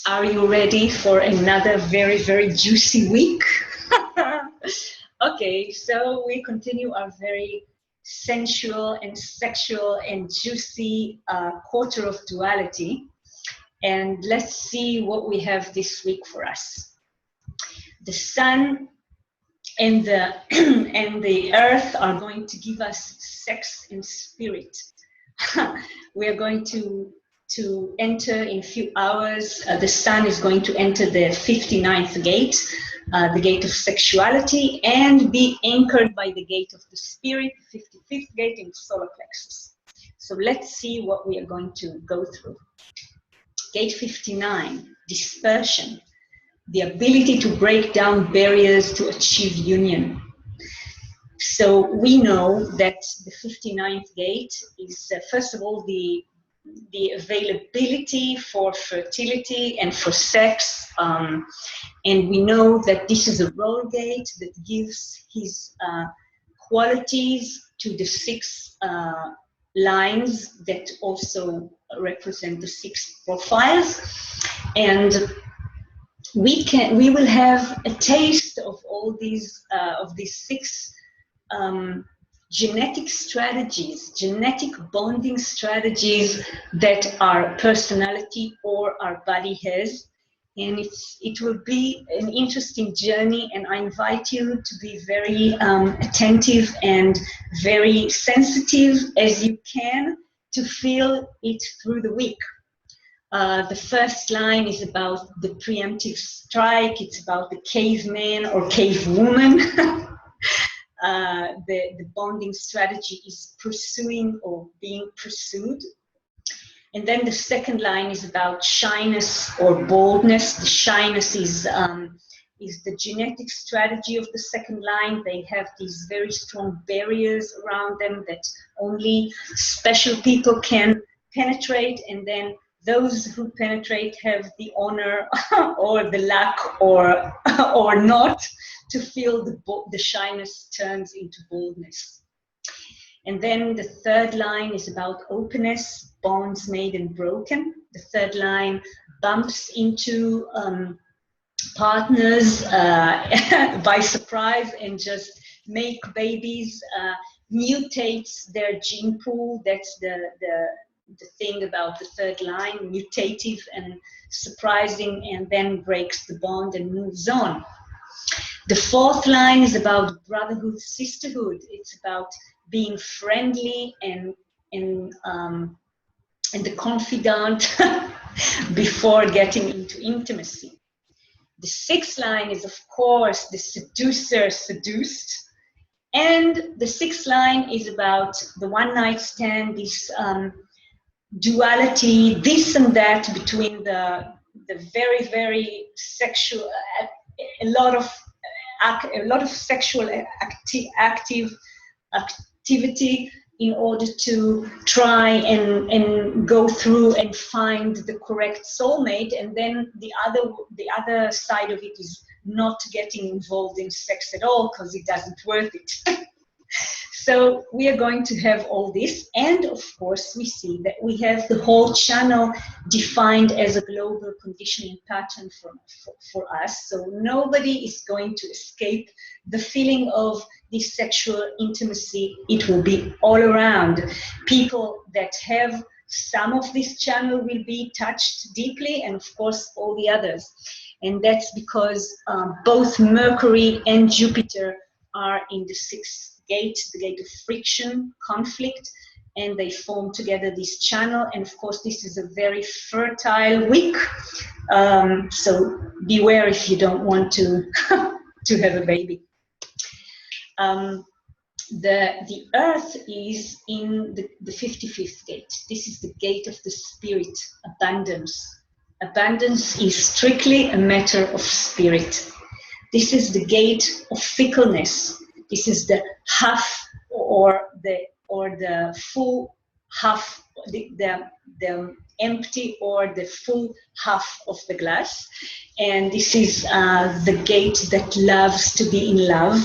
Are you ready for another very, very juicy week? Okay, so we continue our very sensual and sexual and juicy quarter of duality. And let's see what we have this week for us. The sun and the, and the earth are going to give us sex and spirit. We are going to enter in a few hours. The sun is going to enter the 59th gate, the gate of sexuality, and be anchored by the gate of the spirit, 55th gate in the solar plexus. So let's see what we are going to go through. Gate 59, dispersion, the ability to break down barriers to achieve union. So we know that the 59th gate is, first of all, the availability for fertility and for sex. And we know that this is a role gate that gives his qualities to the 6 lines that also represent the 6 profiles. And we will have a taste of all these, of these 6 genetic strategies, genetic bonding strategies that our personality or our body has. And it will be an interesting journey, and I invite you to be very attentive and very sensitive as you can to feel it through the week. The first line is about the preemptive strike. It's about the caveman or cavewoman. The bonding strategy is pursuing or being pursued. And then the second line is about shyness or boldness. The shyness is the genetic strategy of the second line. They have these very strong barriers around them that only special people can penetrate, and then those who penetrate have the honor or the luck or not to feel the shyness turns into boldness. And then the third line is about openness, bonds made and broken. The third line bumps into partners by surprise and just make babies, mutates their gene pool. That's the thing about the third line, mutative and surprising, and then breaks the bond and moves on. The fourth line is about brotherhood, sisterhood. It's about being friendly and the confidant before getting into intimacy. The sixth line is, of course, the seducer, seduced. And the sixth line is about the one-night stand, this duality, this and that between the very, very sexual, a lot of sexual activity in order to try and go through and find the correct soulmate, and then the other side of it is not getting involved in sex at all because it doesn't worth it. So we are going to have all this, and of course we see that we have the whole channel defined as a global conditioning pattern for us. So nobody is going to escape the feeling of this sexual intimacy. It will be all around. People that have some of this channel will be touched deeply, and of course all the others. And that's because both Mercury and Jupiter are in the 6th gate, the gate of friction, conflict, and they form together this channel. And of course, this is a very fertile week. So beware if you don't want to to have a baby. The Earth is in the 55th gate. This is the gate of the spirit, abundance. Abundance is strictly a matter of spirit. This is the gate of fickleness. This is the half or the full half, the empty or the full half of the glass. And this is the gate that loves to be in love.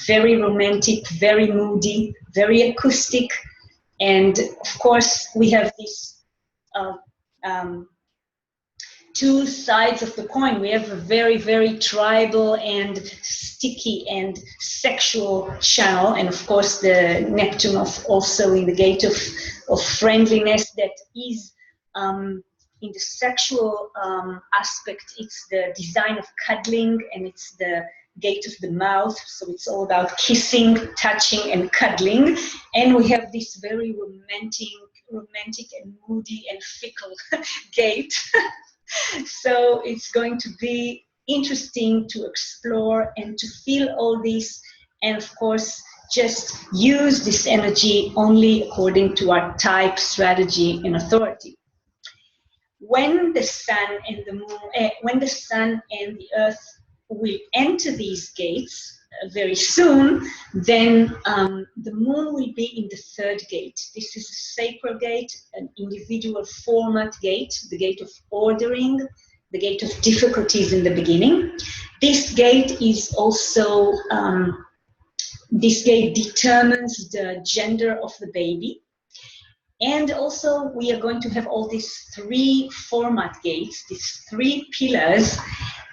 Very romantic, very moody, very acoustic. And of course, we have this two sides of the coin. We have a very, very tribal and sticky and sexual channel, and of course the Neptune also in the gate of friendliness, that is in the sexual aspect. It's the design of cuddling, and it's the gate of the mouth, so it's all about kissing, touching, and cuddling. And we have this very romantic and moody and fickle gate. So it's going to be interesting to explore and to feel all this, and of course just use this energy only according to our type, strategy, and authority. When the sun and the moon, when the sun and the earth will enter these gates very soon, then the moon will be in the third gate. This is a sacral gate, an individual format gate, the gate of ordering, the gate of difficulties in the beginning. This gate is also, this gate determines the gender of the baby. And also we are going to have all these three format gates, these three pillars,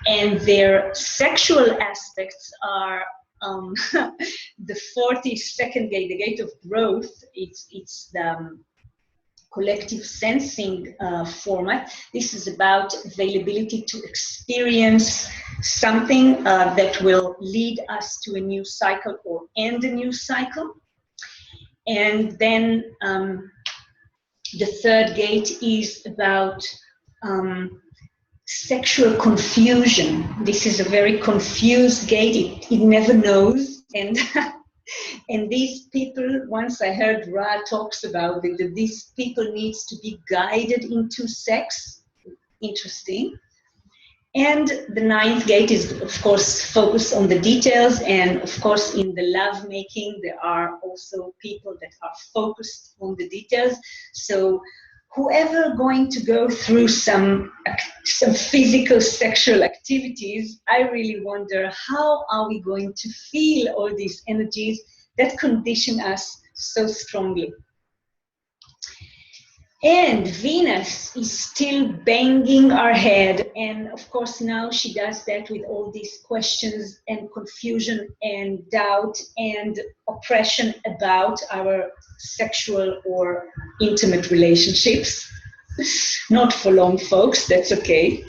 and their sexual aspects are the 42nd gate, the gate of growth. It's the collective sensing format. This is about availability to experience something that will lead us to a new cycle or end a new cycle. And then the third gate is about sexual confusion. This is a very confused gate. It never knows. And and these people, once I heard Ra talks about it, that these people needs to be guided into sex. Interesting. And the ninth gate is, of course, focused on the details. And of course, in the love making, there are also people that are focused on the details. So whoever going to go through some physical sexual activities, I really wonder, how are we going to feel all these energies that condition us so strongly? And Venus is still banging our head, and of course now she does that with all these questions and confusion and doubt and oppression about our sexual or intimate relationships. Not for long, folks, that's okay.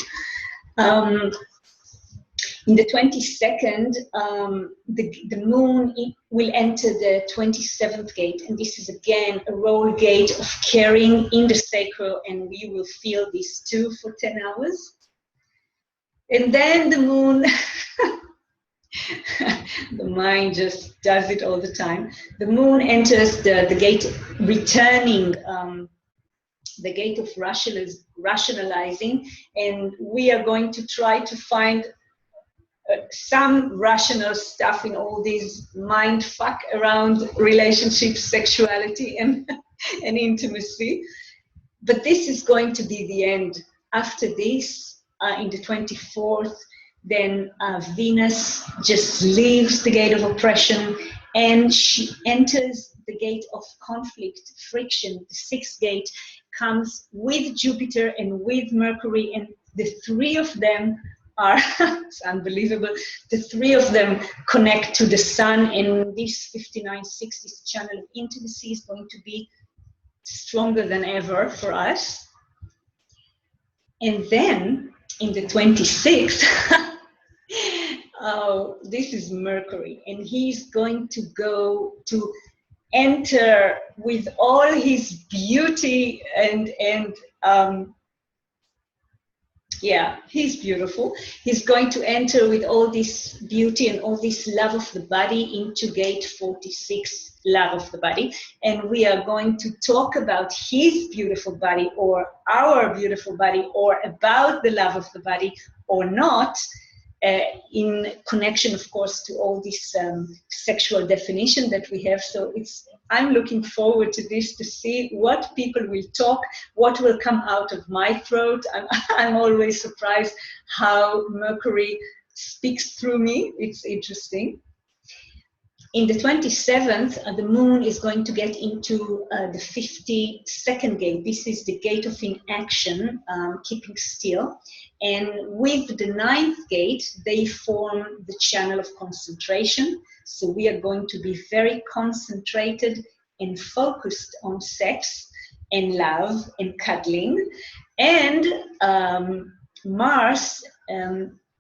In the 22nd, the moon will enter the 27th gate, and this is again a role gate of caring in the sacral, and we will feel this too for 10 hours. And then the moon, the mind just does it all the time. The moon enters the gate, returning the gate of rationalizing, and we are going to try to find some rational stuff in all these mind fuck around relationships, sexuality, and intimacy. But this is going to be the end. After this, in the 24th, then Venus just leaves the gate of oppression and she enters the gate of conflict, friction. The sixth gate comes with Jupiter and with Mercury, and the three of them are, it's unbelievable, the three of them connect to the sun, and this 5960 channel of intimacy is going to be stronger than ever for us. And then in the 26th, oh, this is Mercury, and he's going to go to enter with all his beauty and yeah, he's beautiful. He's going to enter with all this beauty and all this love of the body into gate 46, love of the body. And we are going to talk about his beautiful body or our beautiful body or about the love of the body or not, in connection, of course, to all this sexual definition that we have. So I'm looking forward to this, to see what people will talk, what will come out of my throat. I'm always surprised how Mercury speaks through me. It's interesting. In the 27th, the moon is going to get into the 52nd gate. This is the gate of inaction, keeping still. And with the 9th gate, they form the channel of concentration. So we are going to be very concentrated and focused on sex and love and cuddling. And Mars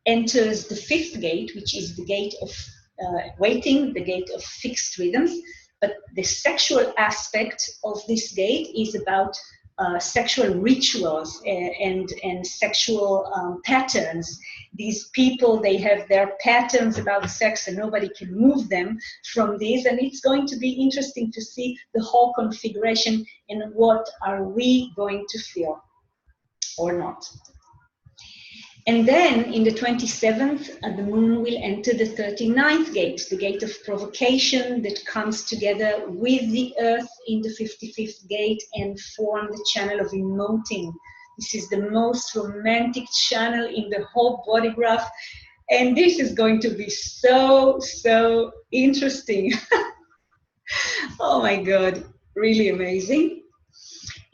enters the 5th gate, which is the gate of waiting, the gate of fixed rhythms. But the sexual aspect of this gate is about sexual rituals and sexual patterns. These people, they have their patterns about sex and nobody can move them from these. And it's going to be interesting to see the whole configuration and what are we going to feel or not. And then in the 27th, the moon will enter the 39th gate, the gate of provocation that comes together with the earth in the 55th gate and form the channel of emoting. This is the most romantic channel in the whole body graph. And this is going to be so, so interesting. Oh my God, really amazing.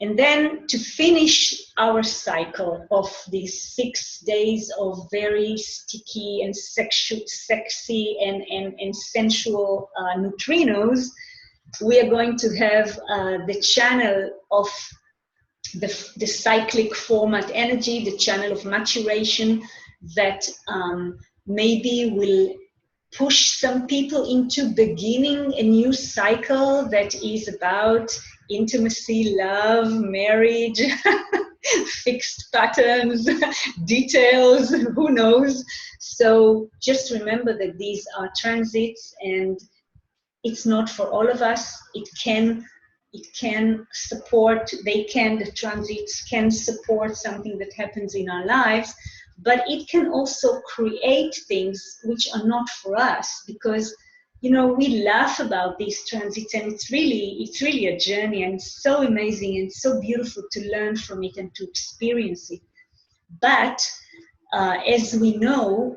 And then to finish our cycle of these 6 days of very sticky and sexy and sensual neutrinos, we are going to have the channel of the cyclic format energy, the channel of maturation that maybe will push some people into beginning a new cycle that is about intimacy, love, marriage, fixed patterns, details, who knows. So just remember that these are transits and it's not for all of us. It can support, the transits can support something that happens in our lives, but it can also create things which are not for us, because we laugh about these transits and it's really a journey, and it's so amazing and so beautiful to learn from it and to experience it. But as we know,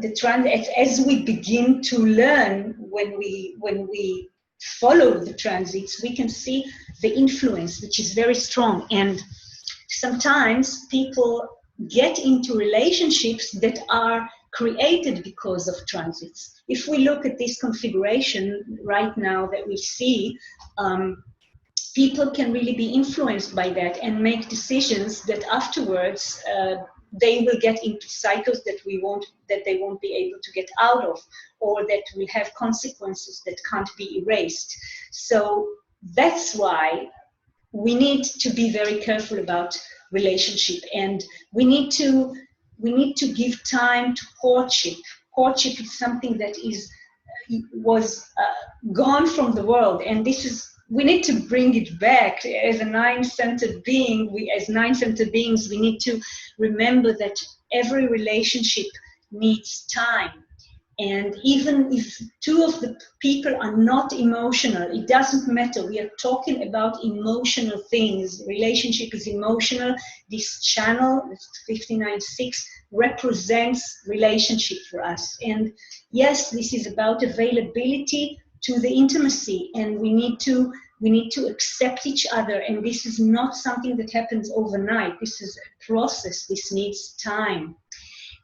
as we begin to learn, when we follow the transits, we can see the influence, which is very strong. And sometimes people get into relationships that are created because of transits. If we look at this configuration right now that we see, people can really be influenced by that and make decisions that afterwards they will get into cycles that they won't be able to get out of, or that will have consequences that can't be erased. So that's why we need to be very careful about relationship, and we need to give time to courtship. Courtship is something that was gone from the world, and we need to bring it back. As a nine-centered being, as nine-centered beings, we need to remember that every relationship needs time. And even if two of the people are not emotional, it doesn't matter. We are talking about emotional things. Relationship is emotional. This channel, 59.6, represents relationship for us. And yes, this is about availability to the intimacy, and we need to accept each other. And this is not something that happens overnight. This is a process. This needs time.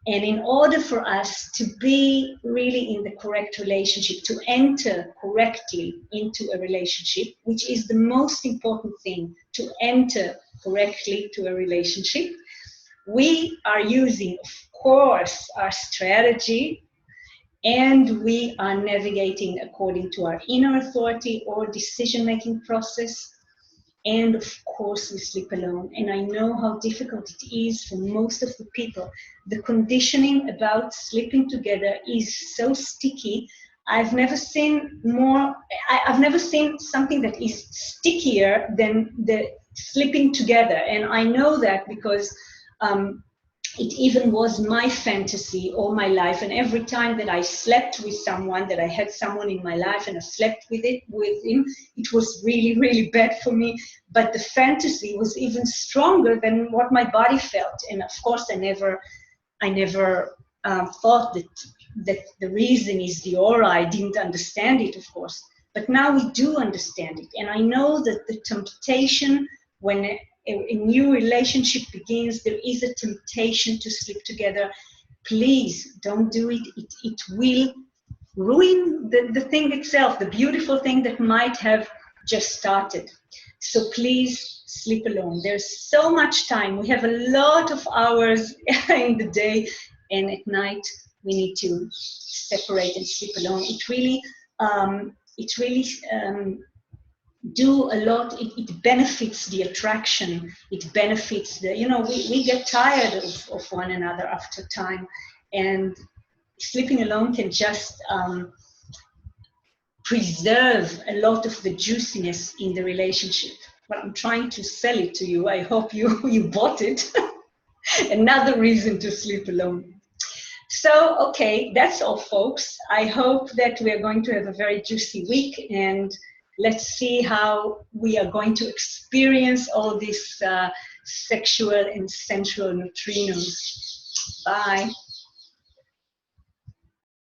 And in order for us to be really in the correct relationship, to enter correctly into a relationship, which is the most important thing, to enter correctly to a relationship, we are using, of course, our strategy, and we are navigating according to our inner authority or decision-making process. And of course, we sleep alone. And I know how difficult it is for most of the people. The conditioning about sleeping together is so sticky. I've never seen something that is stickier than the sleeping together. And I know that because it even was my fantasy all my life. And every time that I slept with someone, that I had someone in my life and I slept with him, it was really, really bad for me. But the fantasy was even stronger than what my body felt. And of course, I never thought that that the reason is the aura. I didn't understand it, of course, but now we do understand it. And I know that the temptation when a new relationship begins, there is a temptation to sleep together. Please don't do it. It will ruin the thing itself, the beautiful thing that might have just started. So please sleep alone. There's so much time. We have a lot of hours in the day, and at night we need to separate and sleep alone. It really do a lot. It benefits the attraction. It benefits the, we get tired of one another after time, and sleeping alone can just preserve a lot of the juiciness in the relationship. Well, I'm trying to sell it to you. I hope you bought it. Another reason to sleep alone. So, okay, that's all, folks. I hope that we are going to have a very juicy week, and let's see how we are going to experience all these sexual and sensual neutrinos. Bye.